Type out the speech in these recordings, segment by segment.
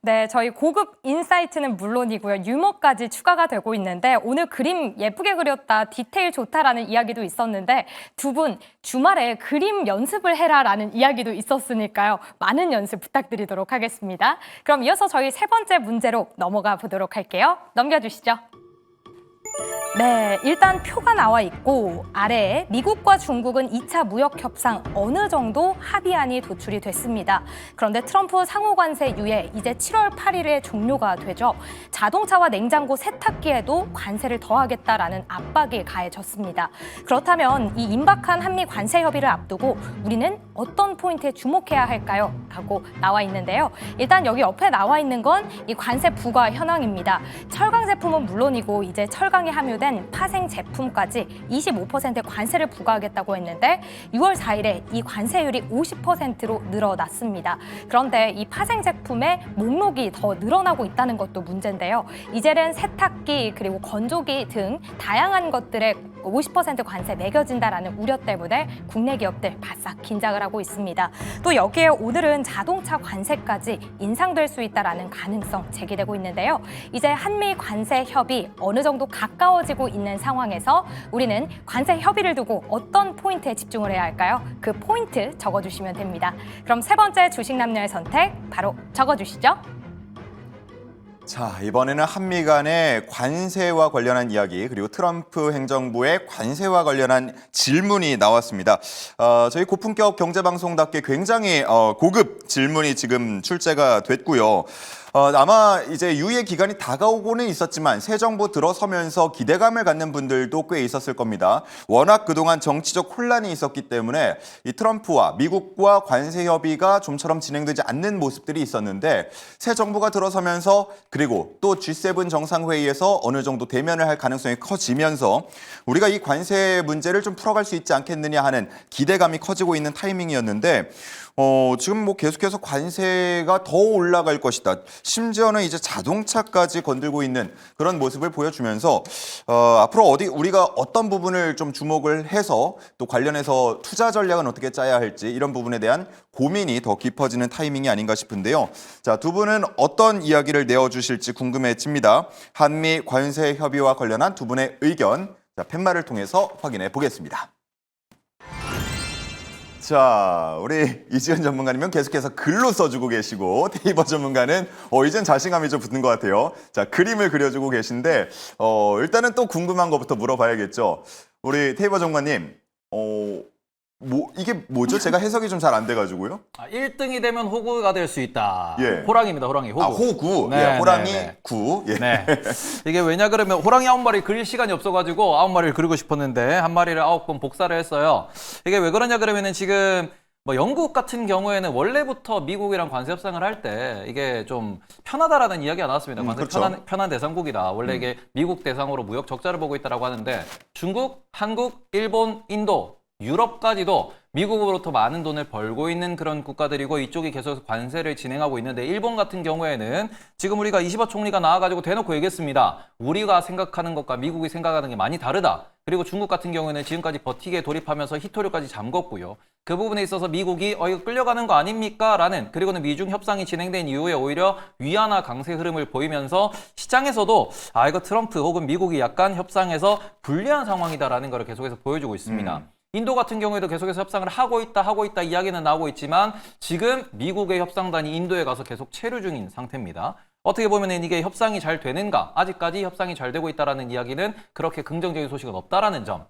네, 저희 고급 인사이트는 물론이고요. 유머까지 추가가 되고 있는데 오늘 그림 예쁘게 그렸다, 디테일 좋다라는 이야기도 있었는데 두 분 주말에 그림 연습을 해라라는 이야기도 있었으니까요. 많은 연습 부탁드리도록 하겠습니다. 그럼 이어서 저희 세 번째 문제로 넘어가 보도록 할게요. 넘겨주시죠. 네, 일단 표가 나와 있고 아래에 미국과 중국은 2차 무역 협상 어느 정도 합의안이 도출이 됐습니다. 그런데 트럼프 상호관세 유예 이제 7월 8일에 종료가 되죠. 자동차와 냉장고, 세탁기에도 관세를 더하겠다라는 압박이 가해졌습니다. 그렇다면 이 임박한 한미 관세 협의를 앞두고 우리는 어떤 포인트에 주목해야 할까요? 라고 나와 있는데요. 일단 여기 옆에 나와 있는 건 이 관세 부과 현황입니다. 철강 제품은 물론이고 이제 철강에 함유된 파생 제품까지 25% 관세를 부과하겠다고 했는데 6월 4일에 이 관세율이 50%로 늘어났습니다. 그런데 이 파생 제품의 목록이 더 늘어나고 있다는 것도 문제인데요. 이제는 세탁기 그리고 건조기 등 다양한 것들에 50% 관세 매겨진다라는 우려 때문에 국내 기업들 바싹 긴장을 하고 있습니다. 또 여기에 오늘은 자동차 관세까지 인상될 수 있다라는 가능성 제기되고 있는데요. 이제 한미 관세 협의 어느 정도 가까워지고 있는 상황에서 우리는 관세 협의를 두고 어떤 포인트에 집중을 해야 할까요? 그 포인트 적어주시면 됩니다. 그럼 세 번째 주식 남녀의 선택 바로 적어주시죠. 자, 이번에는 한미 간의 관세와 관련한 이야기 그리고 트럼프 행정부의 관세와 관련한 질문이 나왔습니다. 저희 고품격 경제방송답게 굉장히 고급 질문이 지금 출제가 됐고요. 아마 이제 유예 기간이 다가오고는 있었지만 새 정부 들어서면서 기대감을 갖는 분들도 꽤 있었을 겁니다. 워낙 그동안 정치적 혼란이 있었기 때문에 이 트럼프와 미국과 관세 협의가 좀처럼 진행되지 않는 모습들이 있었는데 새 정부가 들어서면서 그리고 또 G7 정상회의에서 어느 정도 대면을 할 가능성이 커지면서 우리가 이 관세 문제를 좀 풀어갈 수 있지 않겠느냐 하는 기대감이 커지고 있는 타이밍이었는데 지금 뭐 계속해서 관세가 더 올라갈 것이다. 심지어는 이제 자동차까지 건들고 있는 그런 모습을 보여주면서 앞으로 우리가 어떤 부분을 좀 주목을 해서 또 관련해서 투자 전략은 어떻게 짜야 할지 이런 부분에 대한 고민이 더 깊어지는 타이밍이 아닌가 싶은데요. 자, 두 분은 어떤 이야기를 내어주실지 궁금해집니다. 한미 관세 협의와 관련한 두 분의 의견 자, 팻말을 통해서 확인해 보겠습니다. 자, 우리 이지은 전문가님은 계속해서 글로 써주고 계시고 테이버 전문가는 이젠 자신감이 좀 붙는 것 같아요. 자, 그림을 그려주고 계신데 일단은 또 궁금한 것부터 물어봐야겠죠. 우리 테이버 전문가님, 이게 뭐죠? 제가 해석이 좀 잘 안 돼가지고요. 1등이 되면 호구가 될 수 있다. 예. 호랑이입니다, 호랑이. 호구. 호구. 네, 예, 호랑이 네, 네. 구. 예. 네. 이게 왜냐 그러면 호랑이 9마리 그릴 시간이 없어가지고 9마리를 그리고 싶었는데 한 마리를 9번 복사를 했어요. 이게 왜 그러냐 그러면은 지금 뭐 영국 같은 경우에는 원래부터 미국이랑 관세 협상을 할 때 이게 좀 편하다라는 이야기가 나왔습니다. 관세 그렇죠. 편한 대상국이다. 원래 이게 미국 대상으로 무역 적자를 보고 있다라고 하는데 중국, 한국, 일본, 인도, 유럽까지도 미국으로부터 많은 돈을 벌고 있는 그런 국가들이고 이쪽이 계속 관세를 진행하고 있는데 일본 같은 경우에는 지금 우리가 이시바 총리가 나와가지고 대놓고 얘기했습니다. 우리가 생각하는 것과 미국이 생각하는 게 많이 다르다. 그리고 중국 같은 경우에는 지금까지 버티게 돌입하면서 히토류까지 잠궜고요. 그 부분에 있어서 미국이 이거 끌려가는 거 아닙니까? 라는 그리고는 미중 협상이 진행된 이후에 오히려 위안화 강세 흐름을 보이면서 시장에서도 이거 트럼프 혹은 미국이 약간 협상에서 불리한 상황이다라는 걸 계속해서 보여주고 있습니다. 인도 같은 경우에도 계속해서 협상을 하고 있다 이야기는 나오고 있지만 지금 미국의 협상단이 인도에 가서 계속 체류 중인 상태입니다. 어떻게 보면 이게 협상이 잘 되는가? 아직까지 협상이 잘 되고 있다라는 이야기는 그렇게 긍정적인 소식은 없다라는 점.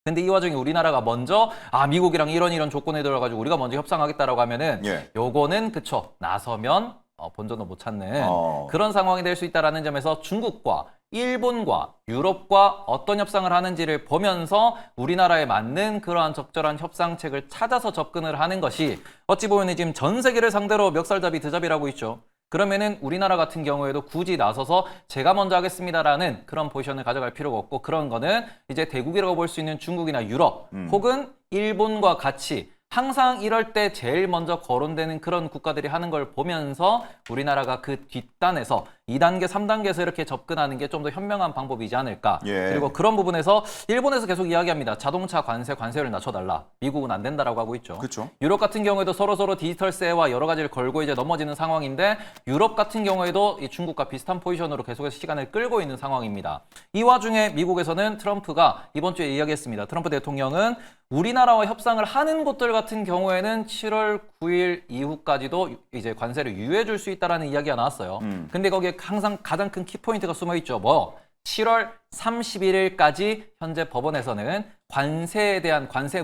근데 이 와중에 우리나라가 먼저 미국이랑 이런 조건에 들어가지고 우리가 먼저 협상하겠다라고 하면은 요거는 그쵸 나서면 본전도 못 찾는 그런 상황이 될 수 있다라는 점에서 중국과 일본과 유럽과 어떤 협상을 하는지를 보면서 우리나라에 맞는 그러한 적절한 협상책을 찾아서 접근을 하는 것이 어찌 보면 지금 전 세계를 상대로 멱살잡이 드잡이라고 있죠. 그러면은 우리나라 같은 경우에도 굳이 나서서 제가 먼저 하겠습니다라는 그런 포지션을 가져갈 필요가 없고 그런 거는 이제 대국이라고 볼 수 있는 중국이나 유럽 혹은 일본과 같이 항상 이럴 때 제일 먼저 거론되는 그런 국가들이 하는 걸 보면서 우리나라가 그 뒷단에서 2단계, 3단계에서 이렇게 접근하는 게 좀 더 현명한 방법이지 않을까. 예. 그리고 그런 부분에서 일본에서 계속 이야기합니다. 자동차 관세를 낮춰달라. 미국은 안 된다라고 하고 있죠. 그렇죠. 유럽 같은 경우에도 서로 디지털세와 여러 가지를 걸고 이제 넘어지는 상황인데 유럽 같은 경우에도 이 중국과 비슷한 포지션으로 계속해서 시간을 끌고 있는 상황입니다. 이 와중에 미국에서는 트럼프가 이번 주에 이야기했습니다. 트럼프 대통령은 우리나라와 협상을 하는 곳들 같은 경우에는 7월 9일 이후까지도 이제 관세를 유예해 줄 수 있다라는 이야기가 나왔어요. 근데 거기에 항상 가장 큰 키포인트가 숨어 있죠. 7월 31일까지 현재 법원에서는 관세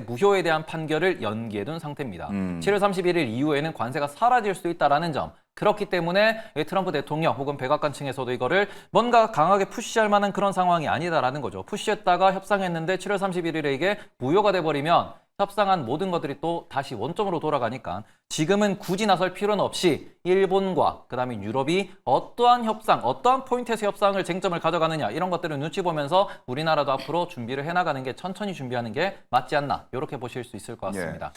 무효에 대한 판결을 연기해둔 상태입니다. 7월 31일 이후에는 관세가 사라질 수 있다라는 점. 그렇기 때문에 트럼프 대통령 혹은 백악관 층에서도 이거를 뭔가 강하게 푸시할 만한 그런 상황이 아니다라는 거죠. 푸시했다가 협상했는데 7월 31일에 이게 무효가 돼버리면 협상한 모든 것들이 또 다시 원점으로 돌아가니까 지금은 굳이 나설 필요는 없이 일본과 그다음에 유럽이 어떠한 협상, 어떠한 포인트에서 협상을 쟁점을 가져가느냐 이런 것들을 눈치 보면서 우리나라도 앞으로 준비를 해나가는 게 천천히 준비하는 게 맞지 않나 이렇게 보실 수 있을 것 같습니다.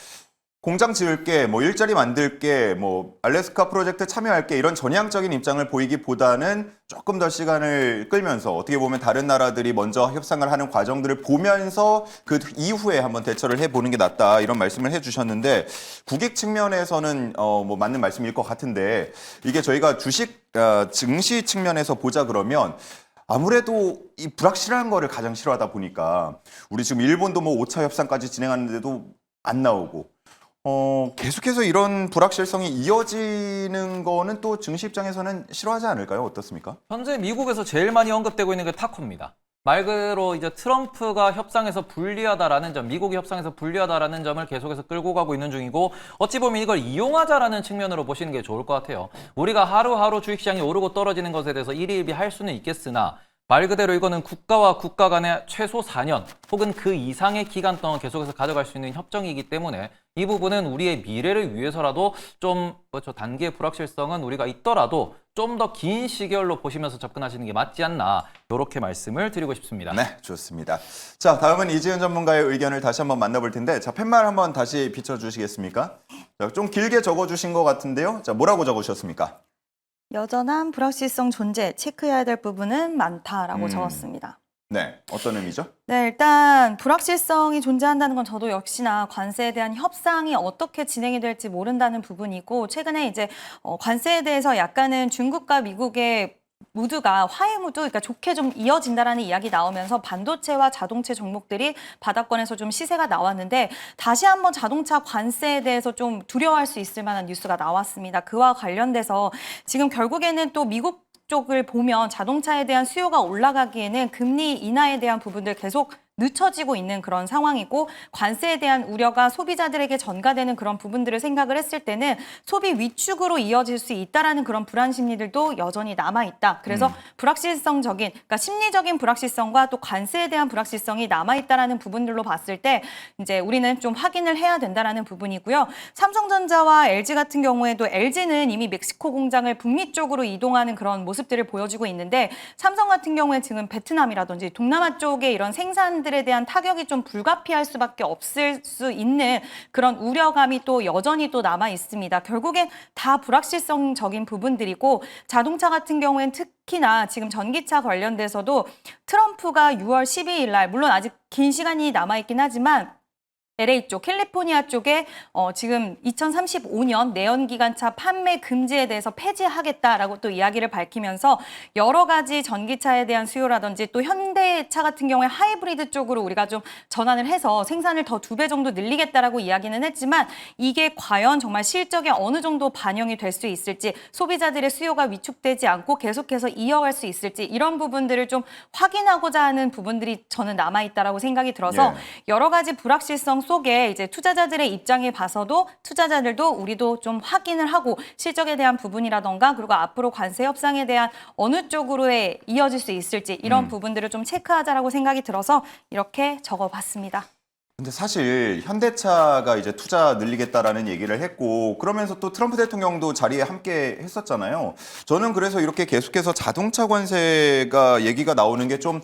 공장 지을게, 일자리 만들게, 알래스카 프로젝트 참여할게 이런 전향적인 입장을 보이기보다는 조금 더 시간을 끌면서 어떻게 보면 다른 나라들이 먼저 협상을 하는 과정들을 보면서 그 이후에 한번 대처를 해보는 게 낫다 이런 말씀을 해주셨는데 국익 측면에서는 맞는 말씀일 것 같은데 이게 저희가 주식 증시 측면에서 보자 그러면 아무래도 이 불확실한 거를 가장 싫어하다 보니까 우리 지금 일본도 5차 협상까지 진행하는데도 안 나오고 계속해서 이런 불확실성이 이어지는 거는 또 증시 입장에서는 싫어하지 않을까요? 어떻습니까? 현재 미국에서 제일 많이 언급되고 있는 게 타코입니다. 말 그대로 이제 트럼프가 협상에서 불리하다라는 점, 미국이 협상에서 불리하다라는 점을 계속해서 끌고 가고 있는 중이고 어찌 보면 이걸 이용하자라는 측면으로 보시는 게 좋을 것 같아요. 우리가 하루하루 주식시장이 오르고 떨어지는 것에 대해서 일희일비할 수는 있겠으나 말 그대로 이거는 국가와 국가 간의 최소 4년 혹은 그 이상의 기간 동안 계속해서 가져갈 수 있는 협정이기 때문에 이 부분은 우리의 미래를 위해서라도 좀 단기의 불확실성은 우리가 있더라도 좀 더 긴 시계열로 보시면서 접근하시는 게 맞지 않나 이렇게 말씀을 드리고 싶습니다. 네, 좋습니다. 자, 다음은 이지은 전문가의 의견을 다시 한번 만나볼 텐데 자, 팻말 한번 다시 비춰주시겠습니까? 자, 좀 길게 적어주신 것 같은데요. 자, 뭐라고 적으셨습니까? 여전한 불확실성 존재, 체크해야 될 부분은 많다라고 적었습니다. 네, 어떤 의미죠? 네, 일단 불확실성이 존재한다는 건 저도 역시나 관세에 대한 협상이 어떻게 진행이 될지 모른다는 부분이고 최근에 이제 관세에 대해서 약간은 중국과 미국의 모두가 화해 무드, 그러니까 좋게 좀 이어진다라는 이야기 나오면서 반도체와 자동차 종목들이 바닥권에서 좀 시세가 나왔는데 다시 한번 자동차 관세에 대해서 좀 두려워할 수 있을 만한 뉴스가 나왔습니다. 그와 관련돼서 지금 결국에는 또 미국 쪽을 보면 자동차에 대한 수요가 올라가기에는 금리 인하에 대한 부분들 계속 늦춰지고 있는 그런 상황이고 관세에 대한 우려가 소비자들에게 전가되는 그런 부분들을 생각을 했을 때는 소비 위축으로 이어질 수 있다라는 그런 불안 심리들도 여전히 남아있다. 그래서 불확실성적인, 그러니까 심리적인 불확실성과 또 관세에 대한 불확실성이 남아있다라는 부분들로 봤을 때 이제 우리는 좀 확인을 해야 된다라는 부분이고요. 삼성전자와 LG 같은 경우에도 LG는 이미 멕시코 공장을 북미 쪽으로 이동하는 그런 모습들을 보여주고 있는데 삼성 같은 경우에 지금 베트남이라든지 동남아 쪽에 이런 생산들에 대한 타격이 좀 불가피할 수밖에 없을 수 있는 그런 우려감이 또 여전히 또 남아 있습니다. 결국엔 다 불확실성적인 부분들이고 자동차 같은 경우엔 특히나 지금 전기차 관련돼서도 트럼프가 6월 12일 날 물론 아직 긴 시간이 남아 있긴 하지만 LA 쪽, 캘리포니아 쪽에 지금 2035년 내연기관차 판매 금지에 대해서 폐지하겠다라고 또 이야기를 밝히면서 여러 가지 전기차에 대한 수요라든지 또 현대차 같은 경우에 하이브리드 쪽으로 우리가 좀 전환을 해서 생산을 더 2배 정도 늘리겠다라고 이야기는 했지만 이게 과연 정말 실적에 어느 정도 반영이 될 수 있을지 소비자들의 수요가 위축되지 않고 계속해서 이어갈 수 있을지 이런 부분들을 좀 확인하고자 하는 부분들이 저는 남아있다라고 생각이 들어서 여러 가지 불확실성 속에 이제 투자자들의 입장에 봐서도 투자자들도 우리도 좀 확인을 하고 실적에 대한 부분이라던가 그리고 앞으로 관세 협상에 대한 어느 쪽으로의 이어질 수 있을지 이런 부분들을 좀 체크하자라고 생각이 들어서 이렇게 적어봤습니다. 근데 사실 현대차가 이제 투자 늘리겠다라는 얘기를 했고 그러면서 또 트럼프 대통령도 자리에 함께 했었잖아요. 저는 그래서 이렇게 계속해서 자동차 관세가 얘기가 나오는 게 좀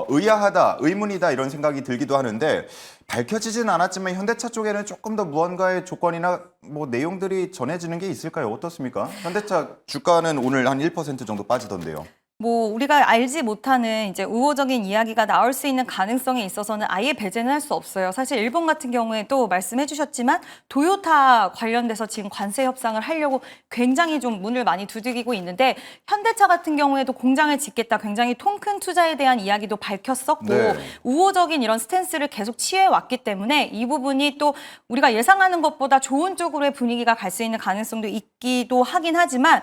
의아하다, 의문이다 이런 생각이 들기도 하는데 밝혀지진 않았지만 현대차 쪽에는 조금 더 무언가의 조건이나 뭐 내용들이 전해지는 게 있을까요? 어떻습니까? 현대차 주가는 오늘 한 1% 정도 빠지던데요. 뭐 우리가 알지 못하는 이제 우호적인 이야기가 나올 수 있는 가능성에 있어서는 아예 배제는 할 수 없어요. 사실 일본 같은 경우에도 말씀해 주셨지만 토요타 관련돼서 지금 관세 협상을 하려고 굉장히 좀 문을 많이 두들기고 있는데 현대차 같은 경우에도 공장을 짓겠다 굉장히 통 큰 투자에 대한 이야기도 밝혔었고 네. 우호적인 이런 스탠스를 계속 취해 왔기 때문에 이 부분이 또 우리가 예상하는 것보다 좋은 쪽으로의 분위기가 갈 수 있는 가능성도 있기도 하긴 하지만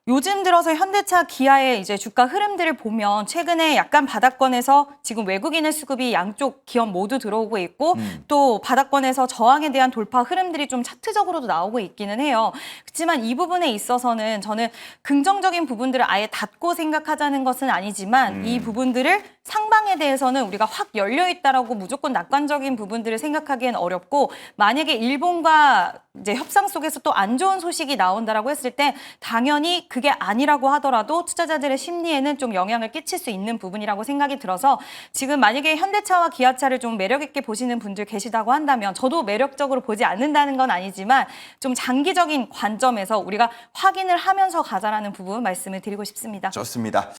요즘 들어서 현대차, 기아의 이제 주가 흐름들을 보면 최근에 약간 바닥권에서 지금 외국인의 수급이 양쪽 기업 모두 들어오고 있고 또 바닥권에서 저항에 대한 돌파 흐름들이 좀 차트적으로도 나오고 있기는 해요. 그렇지만 이 부분에 있어서는 저는 긍정적인 부분들을 아예 닫고 생각하자는 것은 아니지만 이 부분들을 상방에 대해서는 우리가 확 열려 있다라고 무조건 낙관적인 부분들을 생각하기엔 어렵고 만약에 일본과 이제 협상 속에서 또 안 좋은 소식이 나온다라고 했을 때 당연히 그게 아니라고 하더라도 투자자들의 심리에는 좀 영향을 끼칠 수 있는 부분이라고 생각이 들어서 지금 만약에 현대차와 기아차를 좀 매력 있게 보시는 분들 계시다고 한다면 저도 매력적으로 보지 않는다는 건 아니지만 좀 장기적인 관점에서 우리가 확인을 하면서 가자라는 부분 말씀을 드리고 싶습니다. 좋습니다.